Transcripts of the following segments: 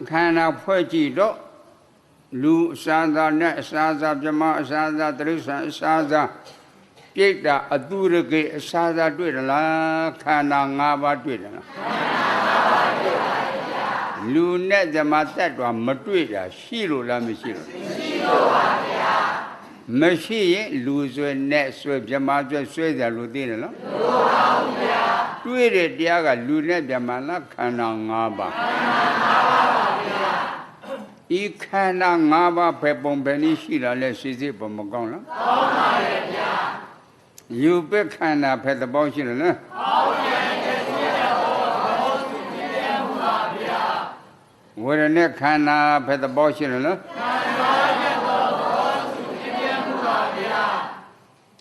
ခန္ဓာဖွဲ့ကြည့်တော့လူအစားသာနဲ့အစားသာပြမအစားသာတိရစ္ဆာန်အစားသာပြိတ္တာအတုရကေအစားသာတွေ့တယ်လားခန္ဓာ၅ပါးတွေ့တယ်လားလူနဲ့ဓမ္မတ္တဝါမတွေ့တာရှိလို့လားမရှိလို့မရှိလို့ပါဗျာမရှိရင်လူဆွဲနဲ့ဆွဲဗြဟ္မာဆွဲတယ်လို့သိတယ်နော်မှန်ပါဘူးဗျာတွေ့တဲ့တရားကလူနဲ့ဗြဟ္မာလားခန္ဓာ၅ပါးခန္ဓာ၅ပါးပါဗျာဤခန္ဓာ၅ပါးပဲပုံပဲနည်းရှိတာလဲစိစိပုံမကောင်းလားကောင်းပါရဲ့ဗျာယူပ္ပခန္ဓာပဲသဘောရှိတယ်နော်ကောင်းပါရဲ့ဆွဲတဲ့ဘောသူပြည့်မှုပါဗျာဝေဒနာခန္ဓာပဲသဘောရှိတယ်နော်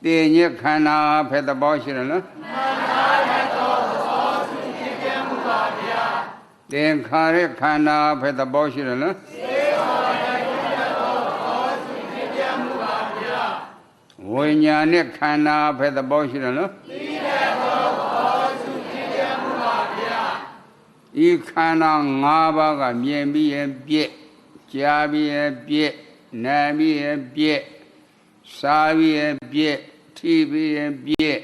တင်ညခန္ဓာဖက်သဘောရှိတယ်နော်မှန်ပါရဲ့သောသဘောသူဖြစ်ပြမှုပါဗျာသင်္ခါရခန္ဓာဖက်သဘောရှိတယ်နော်သေခါရသောသဘောသူဖြစ်ပြမှုပါဗျာဝိညာဉ်နဲ့ခန္ဓာဖက်သဘောရှိတယ်နော်သိတဲ့သောသဘောသူဖြစ်ပြမှုပါဗျာဤခန္ဓာ၅ပါးကမြင်ပြီးရင်ပြည့်ကြားပြီးရင်ပြည့်နားပြီးရင်ပြည့်စားပြီးရင်ပြည့်ထိပြီးရင်ပြည့်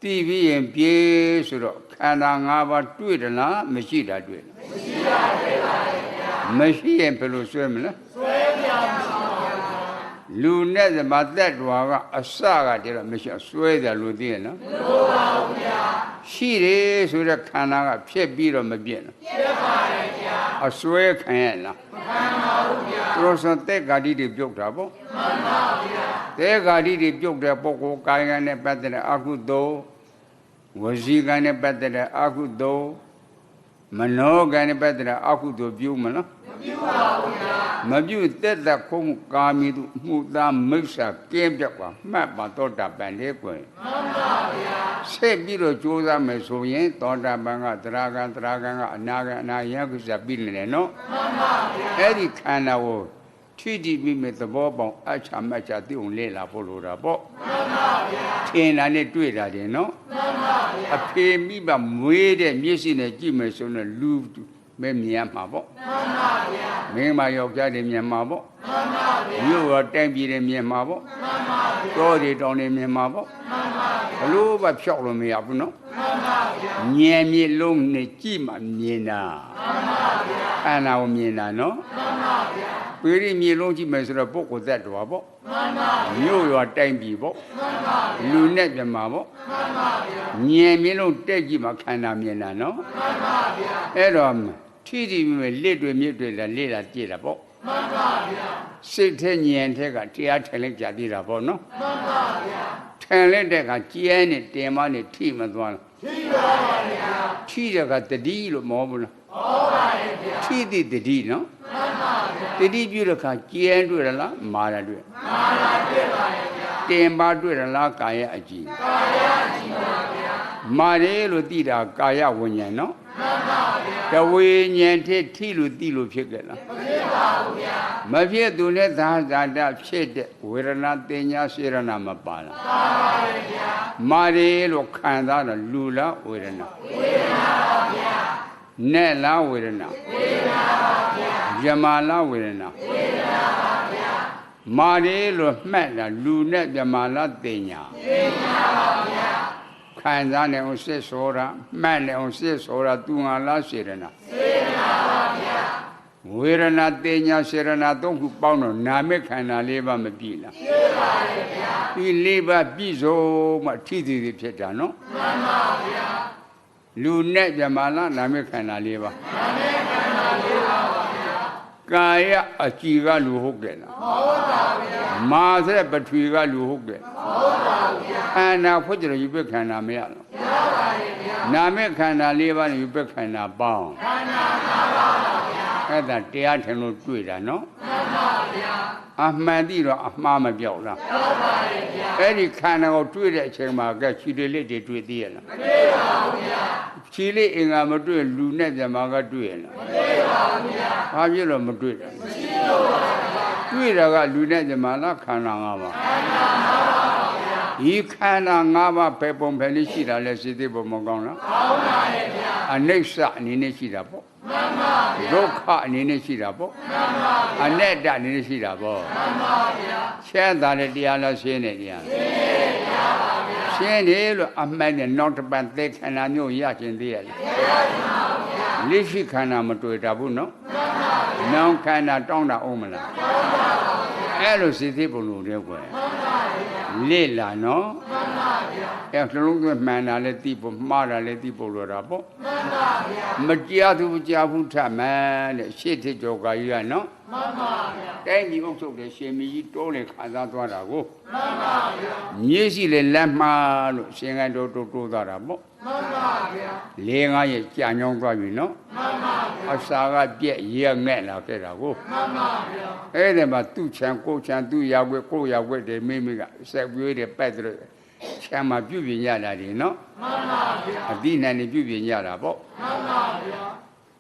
သိပြီးရင်ပြည့်ဆိုတော့ခန္ဓာ၅ပါးတွေ့တယ်လားမရှိတာတွေ့လားမရှိတာတွေ့ပါရဲ့ဗျာမရှိရင်ဘယ်လိုဆွဲမလဲဆွဲပြမရှိပါဘူးလူနဲ့ဓမ္မတ္တဝါကအစကတည်းကမရှိဆွဲတယ်လို့သိရနော်မလိုပါဘူးဗျာရှိတယ်ဆိုတဲ့ခန္ဓာကဖြစ်ပြီးတော့မပြည့်နော်ဖြစ်ပါရဲ့ဗျာအဆွဲခံရလားမခံပါဘူးဗျာသူတို့သက်ဂါတိတွေပြုတ်တာပေါ့မှန်ပါဗျာသက်ဂါတိတွေပြုတ်တဲ့ပုဂ္ဂိုလ်ကာယကံနဲ့ပတ်သက်တဲ့အကုသိုလ်ဝစီကံနဲ့ပတ်သက်တဲ့အကုသိုလ်မနောကံနဲ့ပတ်သက်တဲ့အကုသိုလ်ပြုမလားမပြုပါဘူးဗျာမပြုသက်သက်ခုံးကာမိတုမှုသားမိစ္ဆာကင်းပြတ်ပါမှတ်ပါသောတာပန်လေးကိုမှန်ပါဗျာဆက်ပြီးတော့ကြိုးစားမယ်ဆိုရင်သောတာပန်ကသရဂံကအနာဂံအနာယကုစ္စပြီးနေတယ်နော်မှန်ပါဗျာအဲ့ဒီခန္ဓာကိုထိတိမိမဲ့သဘောပေါက်အချာမချာသိအောင်လေ့လာဖို့လိုတာပေါ့မှန်ပါဗျာထင်တာနဲ့တွေ့တာတယ်နော်မှန်ပါဗျာအဖေမိဘမွေးတဲ့မျက်စိနဲ့ကြည့်မယ်ဆိုရင်လူမဲမြင်မှာပေါ့မှန်ပါဗျာမင်းမယောက်ျားတွေမြင်မှာပေါ့မှန်ပါဗျာမြို့ရောတိုင်ပြည်တွေမြင်မှာပေါ့မှန်ပါဗျာတောတွေတောင်တွေမြင်မှာပေါ့မှန်ပါဗျာဘလို့ပဲဖြောက်လို့မရဘူးနော်မှန်ပါဗျာဉာဏ်မြင့်လုံးနဲ့ကြည့်မှမြင်တာမှန်ပါဗျာခန္ဓာကိုမြင်တာနော်မှန်ပါဗျာပေရီမြေလုံးကြည့်မယ်ဆိုတော့ပုဂ္ဂိုလ်သက်တော်ပေါ့မှန်ပါမြို့ရွာတိုင်ပြည်ပေါ့မှန်ပါလူနဲ့ပြမပေါ့မှန်ပါဗျာဉာဏ်မြင့်လုံးတက်ကြည့်မှခန္ဓာမြင်တာနော်မှန်ပါဗျာအဲ့တော့ထိတိမဲ့လက်တွေမြစ်တွေလည်းလေ့လာကြည့်တာပေါ့မှန်ပါဗျာစိတ်ထဲဉာဏ်ထဲကတရားထိုင်လိုက်ကြသေးတာပေါ့နော်မှန်ပါဗျာထိုင်လိုက်တဲ့ကကျဲနဲ့တင်မနဲ့ထိမသွားလားထိပါပါဗျာထိတဲ့ကတတိလို့မဟုတ်ဘူးလားဟုတ်ပါရဲ့ဗျာထိတိတတိနော်မှန်ပါဗျာတတိပြုတဲ့ခါကျဲတွေ့ရလားမာရတွေ့မာရတွေ့ပါရဲ့ဗျာတင်ပါတွေ့ရလားကာယအကြည်ကာယအကြည်ပါဗျာမာရဲလို့သိတာကာယဝိညာဉ်နော်မှန်ပါဗျာတဝိညာဉ်ထိထိလို့သိလို့ဖြစ်ကြလားမဖြစ်ပါဘူးဗျာမဖြစ်သူနဲ့သာဇာတဖြစ်တဲ့ဝေဒနာတင်ညာစေရနာမပါလားပါပါဗျာမာရဲလို့ခံစားတော့လူလားဝေဒနာဝေဒနာပါဗျာနဲ့လားဝေဒနာဝေဒနာပါဗျာယမလားဝေဒနာဝေဒနာပါဗျာမာရဲလို့မှတ်တာလူနဲ့ယမလားတင်ညာတင်ညာပါဗျာခံစားနေအောင်စစ်ဆိုတာမှတ်နေအောင်စစ်ဆိုတာသူငါလားစေရနာစေရနာပါဗျာဝေဒနာတင်ညာစေရနာသုံးခုပေါင်းတော့နာမခန္ဓာ၄ပါးမပြည့်လားပြည့်ပါရဲ့ဗျာဒီ၄ပါးပြည့်စုံမှထိတည်တည်ဖြစ်တာနော်မှန်ပါဗျာလူနဲ့ပြမလားနာမခန္ဓာ၄ပါးနာမခန္ဓာ၄ပါးပါဗျာကာယအကြည်ကလူဟုတ်ကြလားဟုတ်ပါဗျာမာဆိုတဲ့ပထဝီကလူဟုတ်ကြဟုတ်ပါဗျာခန္ဓာဖွင့်ကြလို့ယူပခန္ဓာမရလားမရပါဘူးဗျာနာမခန္ဓာ၄ပါးနဲ့ယူပခန္ဓာပေါင်းခန္ဓာ၅ပါးပါဗျာအဲ့ဒါတရားထင်လို့တွေ့တာနော်မှန်ပါဗျာအမှန်တိတော့အမှားမပြောက်လားဟုတ်ပါရဲ့ဗျာအဲ့ဒီခန္ဓာကိုတွေ့တဲ့အချိန်မှာကခြေတွေလက်တွေတွေ့သေးရလားမတွေ့ပါဘူးဗျာခြေလေးအင်္ဂါမတွေ့လူနဲ့ပြမကတွေ့ရလားမတွေ့ပါဘူးဗျာဘာဖြစ်လို့မတွေ့တာမရှိလို့ပါဗျာတွေ့တာကလူနဲ့ပြမလားခန္ဓာ၅ပါးခန္ဓာ၅ပါးပါဗျာဒီခန္ဓာ၅ပါးပဲပုံပဲလေးရှိတာလဲစိတ်သေးပုံမကောင်းလားကောင်းပါရဲ့ဗျာ အနိစ္စအနေနဲ့ရှိတာပေါ့ဒုက္ခအနေနဲ့ရှိတာပေါ့အနတ္တအနေနဲ့ရှိတာပေါ့ချမ်းသာတဲ့တရားလားရှင်းတဲ့တရားရှင်းတယ်လို့အမှန်နဲ့နောက်တစ်ပတ်သက်ခန္ဓာမျိုးရခြင်းသေးရလားလိရှိခန္ဓာမတွေ့တာဘူးနော်နောင်ခန္ဓာတောင်းတာအောင်မလားအဲ့လိုစိတ်သေးပုံလို့တဲ့ကွယ်လေ့လာနော်အဲ့နှလုံးသွင်းမှန်တာလည်းသိဖို့မှားတာလည်းသိဖို့လိုတာပေါ့မကြားသူကြားဘူးထမှန်တဲ့ရှေ့ထစ်ကြောကကြီးကနော်မှန်ပါဗျာတိုင်းဒီအုပ်စုတဲ့ရှင်မကြီးတိုးလေခံစားသွားတာကိုမှန်ပါဗျာမြေရှိလေလက်မှားလို့ရှင်ကန်တိုးသွားတာပေါ့မှန်ပါဗျာလေးငါးရဲ့ကြာညောင်းသွားပြီနော်မှန်ပါဗျာအစာကပြက်ရဲငဲ့လာခဲ့တာကိုမှန်ပါဗျာအဲ့ဒီမှာသူ့ချံကိုချံသူ့ရောက်ွက်ကိုရောက်ွက်တယ်မိမိကဆက်ပြွေးတယ်ပက်တယ်ချမ်းမှာပြုပြင်ရတာဒီနော်မှန်ပါဗျာအတိနဲ့ပြုပြင်ရတာပေါ့မှန်ပါဗျာ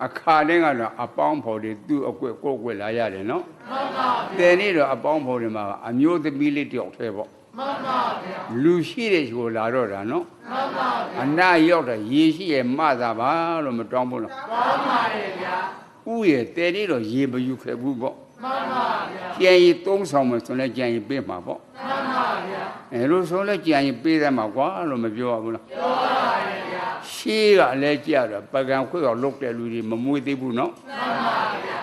အခါတိုင်းကတော့အပေါင်းဖော်တွေသူ့အကွက်ကိုကွက်လာရတယ်နော်မှန်ပါဗျာတဲ့နေ့တော့အပေါင်းဖော်တွေမှာအမျိုးသမီးလေးတယောက်ထဲပေါ့မှန်ပါဗျာလူရှိတဲ့ကိုလာတော့တာနော်မှန်ပါဗျာအနာရောက်တာရေရှိရဲ့မသာပါလို့မတောင်းဘူးလားတောင်းပါရဲ့ဗျာဥရဲ့တဲ့နေ့တော့ရေမယူခဲ့ဘူးပေါ့မှန်ပါဗျာကြံရီသုံးဆောင်မယ်ဆိုလဲကြံရီပေးမှာပေါ့မှန်ပါဗျာအဲလိုဆိုလဲကြံရီပေးတယ်မှာကွာလို့မပြောဘူးလားပြောပါရဲ့ဗျာရှေးကလည်းကြတော့ပကံခွေရောက်လုတ်တဲ့လူတွေမမွေးသေးဘူးနော်မှန်ပါဗျာ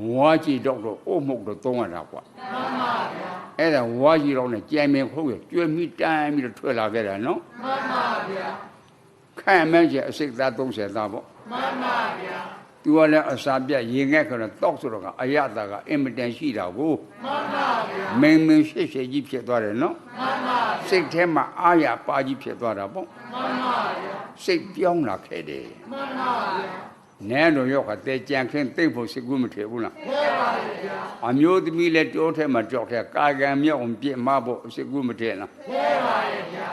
ဝါကြည့်တော့အုတ်မှုတ်တော့သုံးရတာကွာမှန်ပါဗျာအဲ့ဒါဝါကြီးတော့နဲ့ကြံမင်ခုတ်ရကျွေးမိတန်းပြီးတော့ထွက်လာခဲ့တာနော်မှန်ပါဗျာခံမန်းကျအစိတ်သား30သားပေါ့မှန်ပါဗျာသူကလည်းအစာပြတ်ရေငက်ကတော့တောက်ဆိုတော့ကအယတာကအင်မတန်ရှိတာကိုမှန်ပါဗျာမင်းရှေ့ကြီးဖြစ်သွားတယ်နော်မှန်ပါစိတ်ထဲမှာအာရပါကြီးဖြစ်သွားတာပေါ့မှန်ပါဗျာစိတ်ပြောင်းလာခဲ့တယ်မှန်ပါဗျာနဲတော့ရောက်ကတဲကြံခင်းသိဖို့စိတ်ကူးမထည့်ဘူးလားထည့်ပါဗျာအမျိုးသမီးလည်းတိုးထဲမှာကြောက်ထဲကာကံမြောက်အောင်ပြစ်မဖို့စိတ်ကူးမထည့်လားထည့်ပါဗျာ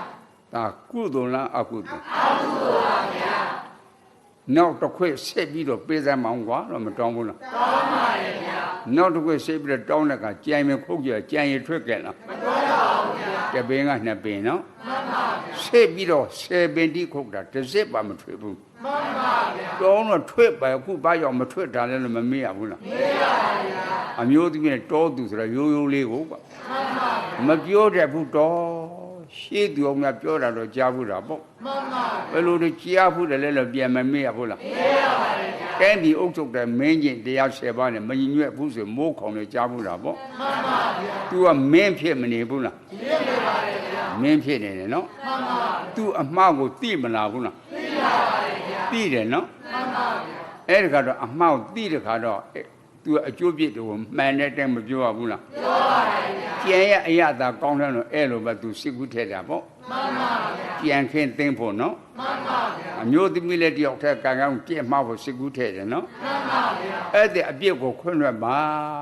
ဒါကုသိုလ်လားအကုသိုလ်အကုသိုလ်ပါဗျာနောက်တစ်ခွေဆက်ပြီးတော့ပေးစမ်းမအောင်ကွာတော့မတောင်းဘူးလားတောင်းပါရဲ့ဗျာနောက်တစ်ခွေဆက်ပြီးတော့တောင်းတဲ့ကကြံမခုတ်ကြကြံရထွက်ကြလားမထွက်ပါဘူးဗျာတပင်းကနှစ်ပင်နော်မှန်ပါဗျာဆက်ပြီးတော့10ပင်တိခုတ်တာတစ်စစ်ပါမထွက်ဘူးမှန်ပါဗျာတောင်းတော့ထွက်ပါအခုဘာရောက်မထွက်တာလဲလို့မမေ့ရဘူးလားမေ့ရပါဗျာအမျိုးသမီးနဲ့တောသူဆိုတော့ရိုးရိုးလေးကိုကွာမှန်ပါဗျာမပြောတတ်ဘူးတော့ရှေ့သူအောင်များပြောတာတော့ကြားဘူးတာပေါ့မှန်ပါဘယ်လိုလဲကြားဘူးတယ်လဲလို့ပြန်မမေ့ရဘူးလားမေ့ရပါတယ်ဗျာကဲဒီအုပ်ချုပ်တဲ့မင်းကြီးတရား10ပါးနဲ့မညီညွတ်ဘူးဆိုမိုးခေါင်နဲ့ကြားဘူးတာပေါ့မှန်ပါဗျာ तू ကမင်းဖြစ်မနေဘူးလားဖြစ်နေပါတယ်ဗျာမင်းဖြစ်နေတယ်နော်မှန်ပါ तू အမှားကိုသိမလားဘူးလားသိပါပါတယ်ဗျာသိတယ်နော်မှန်ပါဗျာအဲ့ဒီကတော့အမှားကိုသိတဲ့ခါတော့သူအကျိုးပြစ်တွေကိုမှန်တဲ့တိုင်းမပြောရဘူးလားပြောပါတယ်ဗျာကျန်ရဲ့အရသာကောင်းတယ်လို့အဲ့လိုပဲသူစိတ်ကူးထည့်တာပေါ့မှန်ပါဗျာကျန်ခင်းသိမ့်ဖို့နော်မှန်ပါဗျာအမျိုးသမီးလည်းတယောက်တည်းကံကောင်းပြည့်မှားဖို့စိတ်ကူးထည့်တယ်နော်မှန်ပါဗျာအဲ့ဒီအပြစ်ကိုခွင့်လွှတ်ပါ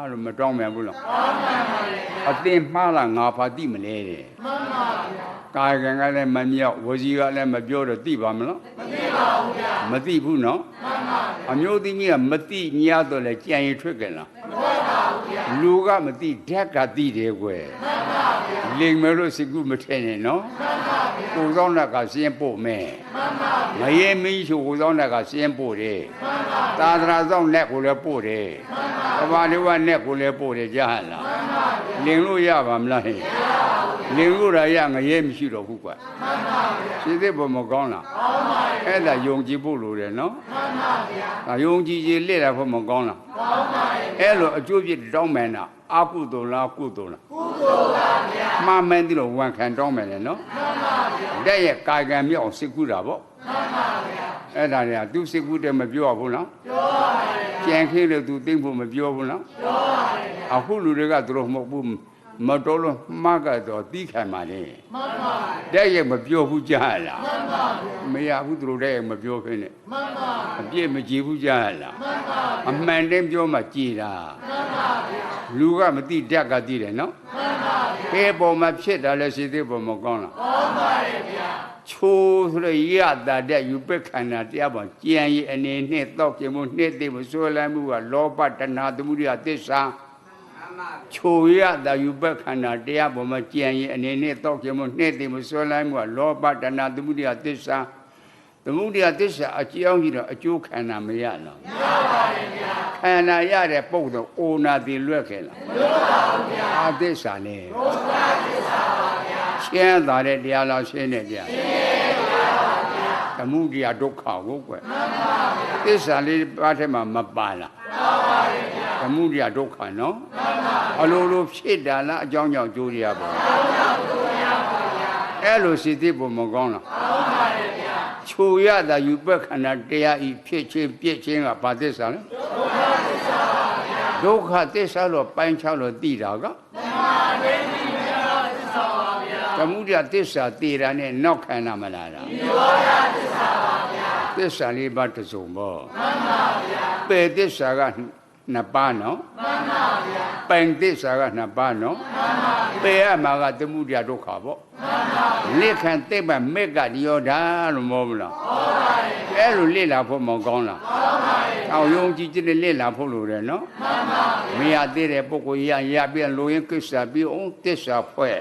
လို့မတောင်းမြန်ဘူးလားတောင်းပါပါဗျာအတင်မှားလားငါဖာသိမလဲတဲ့မှန်ပါဗျာကာယကံကလည်းမမြောက်ဝစီကလည်းမပြောတော့သိပါမလားမသိပါဘူးဗျာမသိဘူးနော်မှန်ပါဗျာအမျိုးသမီးကမသိညတော့လဲကြံရထွက်ကြလားမထွက်ပါဘူးဗျာလူကမသိဓာတ်ကသိတယ်ကွယ်မှန်ပါဗျာလိမ်မလို့စိတ်ကူးမထည့်နဲ့နော်မှန်ပါဗျာကိုဆောင်တက်ကစင်းပို့မယ်မှန်ပါဗျာမရေမင်းချိုကိုဆောင်တက်ကစင်းပို့တယ်မှန်ပါသာသနာဆောင်လက်ကိုလည်းပို့တယ်မှန်ပါဘာလို့ကနဲ့ကိုလည်းပို့တယ်ကြားဟလားမှန်ပါဗျာလင်လို့ရပါမလားဟဲ့လင်လို့ရငရဲမရှိတော့ဘူးကွာမှန်ပါဗျာစိတ်သက်ပေါ်မကောင်းလားကောင်းပါဗျာအဲ့ဒါယုံကြည်ဖို့လိုတယ်နော်မှန်ပါဗျာဒါယုံကြည်ခြင်းလက်တာဖို့မကောင်းလားကောင်းပါဗျာအဲ့လိုအကျိုးပြစ်တောင်းမယ်နာအကုသိုလ်လားကုသိုလ်လားကုသိုလ်ပါဗျာမှားမှန်းတယ်လို့ဝန်ခံတောင်းမယ်လေနော်မှန်ပါဗျာတဲ့ရဲ့ကာကံမြောက်စိတ်ကူးတာပေါ့မှန်ပါဗျာအဲ့ဒါတွေကသူစိတ်ကူးတယ်မပြောဘူးလားပြောပါဗျာကြံခင်းလို့သူသိမ့်ဖို့မပြောဘူးလားပြောပါဗျာအခုလူတွေကသူတို့မဟုတ်ဘူးမတော်လို့မှားကတော့တီးခံပါလေမှန်ပါတဲ့ရဲ့မပြောဘူးကြားလားမှန်ပါမရဘူးသူတို့တဲ့ရဲ့မပြောခင်းနဲ့မှန်ပါအပြည့်မကြည့်ဘူးကြားလားမှန်ပါအမှန်တည်းပြောမှကြည်တာမှန်ပါလူကမသိတတ်ကသိတယ်နော်မှန်ပါခဲပေါ်မှာဖြစ်တာလဲစိတ်သေးပေါ်မကောင်းလားကောင်းပါရဲ့ဗျာချိုးဆိုရရတာတဲ့ယူပက္ခဏာတရားပေါ်ကြံရည်အနေနဲ့တောက်ကြမှုနှစ်သိမှုဆွဲလန်းမှုကလောဘတဏှာသမုဒိယသစ္စာချိုရတာယူပက္ခဏာတရားပေါ်မှာကြံရည်အနေနဲ့တောက်ကြမှုနှစ်သိမှုဆွဲလန်းမှုကလောဘတဏှာသမုဒိယသစ္စာ သမုဒယသစ္စာအကြောင်းကြီးတော့အကျိုးခန္ဓာမရလားမရပါဘူးဗျာခန္ဓာရတဲ့ပုဂ္ဂိုလ်အိုနာတိလွတ်ခဲ့လားမလွတ်ပါဘူးဗျာအာသစ္စာလေဒုက္ခသစ္စာပါဗျာရှင်းသာတဲ့တရားလားရှင်းတဲ့တရားရှင်းပါဗျာသမုဒယဒုက္ခကိုကွယ်မှန်ပါဗျာသစ္စာလေးပါးထဲမှာမပါလားမှန်ပါဗျာသမုဒယဒုက္ခနော်မှန်ပါအလိုလိုဖြစ်တာလားအကြောင်းကြောင့်ကျိုးရပါဘူးအကြောင်းကြောင့်ကျိုးရပါဗျာအဲ့လိုစိတ်သိဖို့မကောင်းလားမှန်ပါဗျာချိုရတာယူပက်ခန္ဓာတရားဤဖြစ်ချင်းပြည့်ချင်းကဘာသစ္စာလဲဒုက္ခသစ္စာလို့ပိုင်းခြားလို့သိတာကသမုဒယသစ္စာသိတာနဲ့နောက်ခန္ဓာမလာတာနိရောဓသစ္စာပါဗျာသစ္စာလေးပါးတစ်စုံပေါ့မှန်ပါဗျာပေသစ္စာကနှစ်ပါးနော်မှန်ပါဗျာပိုင်သစ္စာကနှစ်ပါးနော်မှန်ပါဗျာပေရမှာကသမုဒယဒုက္ခပေါ့မှန်ပါလက်ခံသိပ္ပံမေကနိရောဓလို့မောမလားဟုတ်ပါရဲ့အဲ့လိုလက်လာဖို့မကောင်းလားဟုတ်ပါရဲ့အောက်ယုံကြည်တဲ့လက်လာဖို့လိုတယ်နော်မှန်ပါမရသေးတဲ့ပုဂ္ဂိုလ်ရပြည့်လိုရင်းကိစ္စပြီးအောင်သစ္စာဖွဲ့